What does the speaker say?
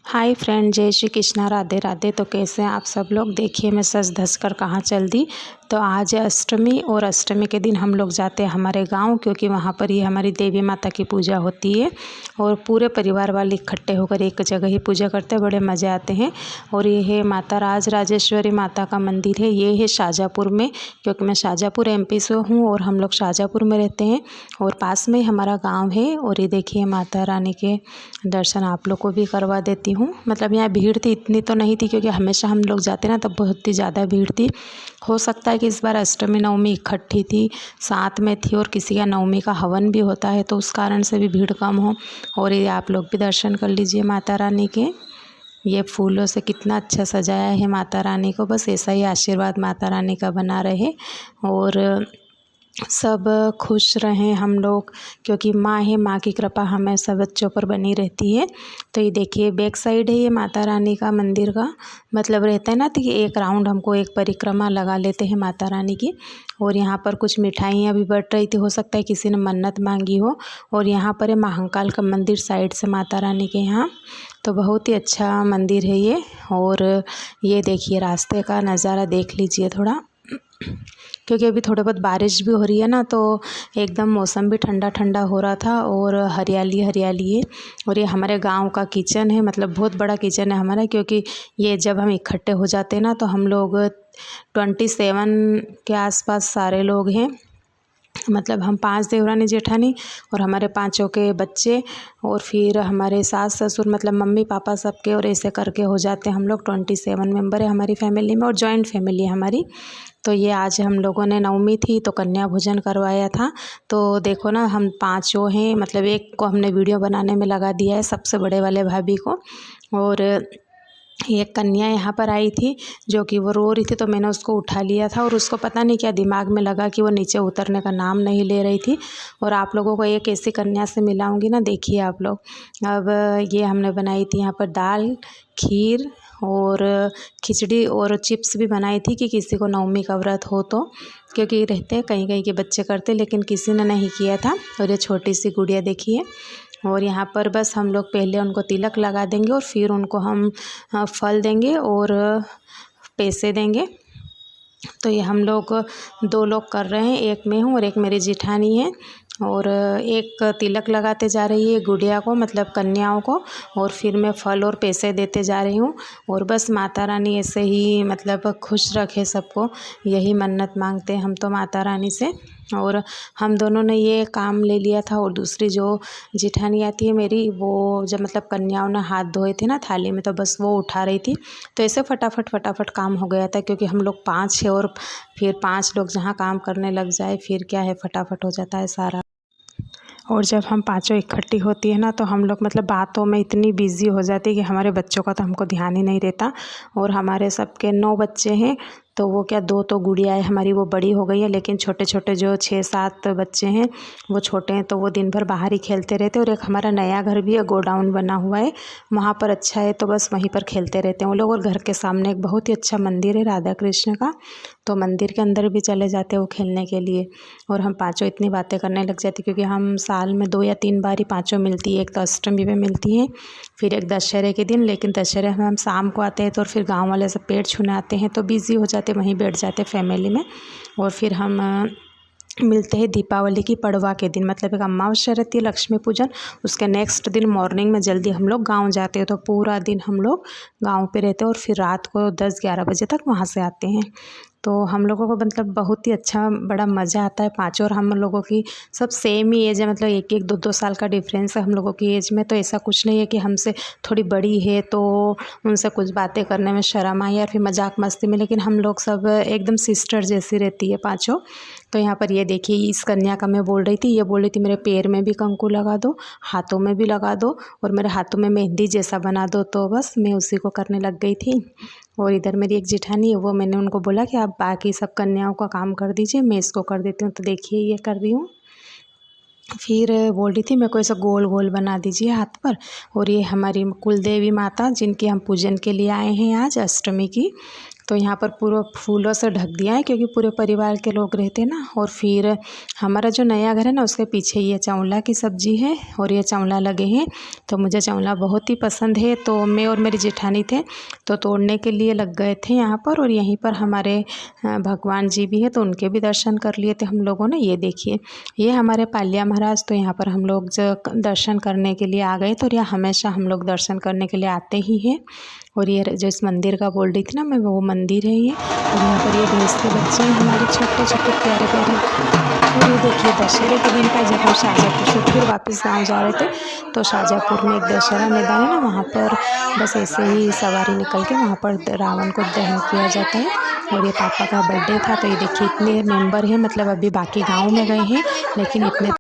Hi friend, जय श्री कृष्णा, राधे राधे। तो कैसे हैं आप सब लोग। देखिए मैं सज धस कर कहाँ चल दी। तो आज है अष्टमी और अष्टमी के दिन हम लोग जाते हैं हमारे गांव, क्योंकि वहाँ पर ही हमारी देवी माता की पूजा होती है और पूरे परिवार वाले इकट्ठे होकर एक जगह ही पूजा करते हैं। बड़े मज़े आते हैं। और ये है माता राज राजेश्वरी माता का मंदिर है। ये है शाहजहाँपुर में, क्योंकि मैं शाहजहाँपुर एमपी से हूँ और हम लोग शाहजहाँपुर में रहते हैं और पास में हमारा गाँव है। और ये देखिए माता रानी के दर्शन आप लोग को भी करवा देती हूँ। मतलब यहाँ भीड़ थी, इतनी तो नहीं थी क्योंकि हमेशा हम लोग जाते ना तब बहुत ही ज़्यादा भीड़ थी। हो सकता है कि इस बार अष्टमी नवमी इकट्ठी थी, साथ में थी और किसी का नवमी का हवन भी होता है तो उस कारण से भी भीड़ कम हो। और ये आप लोग भी दर्शन कर लीजिए माता रानी के। ये फूलों से कितना अच्छा सजाया है माता रानी को। बस ऐसा ही आशीर्वाद माता रानी का बना रहे और सब खुश रहें हम लोग, क्योंकि माँ है, माँ की कृपा हमेशा बच्चों पर बनी रहती है। तो ये देखिए बैक साइड है ये माता रानी का मंदिर का। मतलब रहता है ना तो ये एक राउंड हमको एक परिक्रमा लगा लेते हैं माता रानी की। और यहाँ पर कुछ मिठाइयाँ भी बट रही थी, हो सकता है किसी ने मन्नत मांगी हो। और यहाँ पर है महाकाल का मंदिर साइड से माता रानी के यहाँ। तो बहुत ही अच्छा मंदिर है ये। और ये देखिए रास्ते का नज़ारा देख लीजिए थोड़ा, क्योंकि अभी थोड़ा बहुत बारिश भी हो रही है ना तो एकदम मौसम भी ठंडा ठंडा हो रहा था और हरियाली हरियाली है। और ये हमारे गांव का किचन है, मतलब बहुत बड़ा किचन है हमारा, क्योंकि ये जब हम इकट्ठे हो जाते हैं ना तो हम लोग 27 के आसपास सारे लोग हैं। मतलब हम 5 देवरानी जेठानी और हमारे 5 के बच्चे और फिर हमारे सास ससुर, मतलब मम्मी पापा सबके, और ऐसे करके हो जाते हैं हम लोग 27 मेंबर है हमारी फैमिली में और जॉइंट फैमिली है हमारी। तो ये आज हम लोगों ने नवमी थी तो कन्या भोजन करवाया था। तो देखो ना हम 5 हैं, मतलब एक को हमने वीडियो बनाने में लगा दिया है, सबसे बड़े वाले भाभी को। और एक कन्या यहाँ पर आई थी जो कि वो रो रही थी तो मैंने उसको उठा लिया था और उसको पता नहीं क्या दिमाग में लगा कि वो नीचे उतरने का नाम नहीं ले रही थी। और आप लोगों को एक ऐसी कन्या से मिलाऊंगी ना, देखिए आप लोग। अब ये हमने बनाई थी यहाँ पर दाल, खीर और खिचड़ी और चिप्स भी बनाई थी कि किसी को नवमी का व्रत हो तो, क्योंकि रहते हैं कहीं कहीं के बच्चे करते, लेकिन किसी ने नहीं किया था। और ये छोटी सी गुड़िया देखिए। और यहाँ पर बस हम लोग पहले उनको तिलक लगा देंगे और फिर उनको हम फल देंगे और पैसे देंगे। तो ये हम लोग 2 लोग कर रहे हैं, एक मैं हूँ और एक मेरी जेठानी है। और एक तिलक लगाते जा रही है गुड़िया को, मतलब कन्याओं को, और फिर मैं फल और पैसे देते जा रही हूँ। और बस माता रानी ऐसे ही मतलब खुश रखे सबको, यही मन्नत मांगते हैं हम तो माता रानी से। और हम दोनों ने ये काम ले लिया था। और दूसरी जो जेठानी आती है मेरी, वो जब मतलब कन्याओं ने हाथ धोए थे ना थाली में तो बस वो उठा रही थी। तो ऐसे फटाफट फटाफट काम हो गया था, क्योंकि हम लोग 5 है और फिर 5 लोग जहाँ काम करने लग जाए फिर क्या है, फटाफट हो जाता है सारा। और जब हम 5 इकट्ठी होती है ना तो हम लोग मतलब बातों में इतनी बिज़ी हो जाती है कि हमारे बच्चों का तो हमको ध्यान ही नहीं रहता। और हमारे सबके 9 बच्चे हैं, तो वो क्या 2 तो गुड़िया है हमारी, वो बड़ी हो गई है, लेकिन छोटे छोटे जो 6-7 बच्चे हैं वो छोटे हैं, तो वो दिन भर बाहर ही खेलते रहते हैं। और एक हमारा नया घर भी है, गोडाउन बना हुआ है, वहाँ पर अच्छा है तो बस वहीं पर खेलते रहते हैं वो लोग। और घर के सामने एक बहुत ही अच्छा मंदिर है राधा कृष्ण का, तो मंदिर के अंदर भी चले जाते हैं वो खेलने के लिए। और हम 5 इतनी बातें करने लग जाती, क्योंकि हम साल में 2 या 3 बार ही 5 मिलती है। एक तो अष्टमी में मिलती है, फिर एक दशहरे के दिन, लेकिन दशहरे में हम शाम को आते हैं तो फिर गांव वाले सब पेड़ छूने आते हैं तो बिज़ी हो जाते, वहीं बैठ जाते फैमिली में। और फिर हम मिलते हैं दीपावली की पड़वा के दिन, मतलब एक अमावस्या रहती है लक्ष्मी पूजन, उसके नेक्स्ट दिन मॉर्निंग में जल्दी हम लोग गांव जाते हैं। तो पूरा दिन हम लोग गांव पे रहते हैं और फिर रात को 10-11 बजे तक वहाँ से आते हैं। तो हम लोगों को मतलब बहुत ही अच्छा बड़ा मज़ा आता है 5। और हम लोगों की सब सेम ही एज है, मतलब 1-1 2-2 साल का डिफरेंस है हम लोगों की एज में। तो ऐसा कुछ नहीं है कि हमसे थोड़ी बड़ी है तो उनसे कुछ बातें करने में शर्म आई या फिर मजाक मस्ती में, लेकिन हम लोग सब एकदम सिस्टर जैसी रहती है 5। तो यहाँ पर ये देखिए इस कन्या का मैं बोल रही थी, ये बोल रही थी मेरे पैर में भी कंकु लगा दो, हाथों में भी लगा दो और मेरे हाथों में मेहंदी जैसा बना दो। तो बस मैं उसी को करने लग गई थी। और इधर मेरी एक जेठानी है, वो मैंने उनको बोला कि आप बाकी सब कन्याओं का काम कर दीजिए, मैं इसको कर देती हूँ। तो देखिए ये कर रही हूँ। फिर बोल रही थी मेरे को ऐसा गोल गोल बना दीजिए हाथ पर। और ये हमारी कुल देवी माता जिनकी हम पूजन के लिए आए हैं आज अष्टमी की, तो यहाँ पर पूरा फूलों से ढक दिया है क्योंकि पूरे परिवार के लोग रहते हैं ना। और फिर हमारा जो नया घर है ना उसके पीछे ये चौंला की सब्ज़ी है और ये चौंला लगे हैं। तो मुझे चौंला बहुत ही पसंद है, तो मैं और मेरी जेठानी थे तो तोड़ने के लिए लग गए थे यहाँ पर। और यहीं पर हमारे भगवान जी भी है तो उनके भी दर्शन कर लिए थे हम लोगों ने। ये देखिए ये हमारे पालिया महाराज, तो यहाँ पर हम लोग जो दर्शन करने के लिए आ गए। तो यह हमेशा हम लोग दर्शन करने के लिए आते ही हैं। और ये जो इस मंदिर का बोल रही थी ना मैं, वो मंदिर है ये। और यहाँ पर ये भैंस के बच्चे हैं हमारे छोटे छोटे प्यारे प्यारे। और ये देखिए दशहरे के दिन का जब हम शाहजहाँपुर से फिर वापस गाँव जा रहे थे तो शाहजहाँपुर में एक दशहरा मैदान है ना, वहाँ पर बस ऐसे ही सवारी निकल के वहाँ पर रावण को दहन किया जाता है। और ये पापा का बर्थडे था तो ये देखिए इतने मेंबर हैं, मतलब अभी बाकी गाँव में गए हैं लेकिन इतने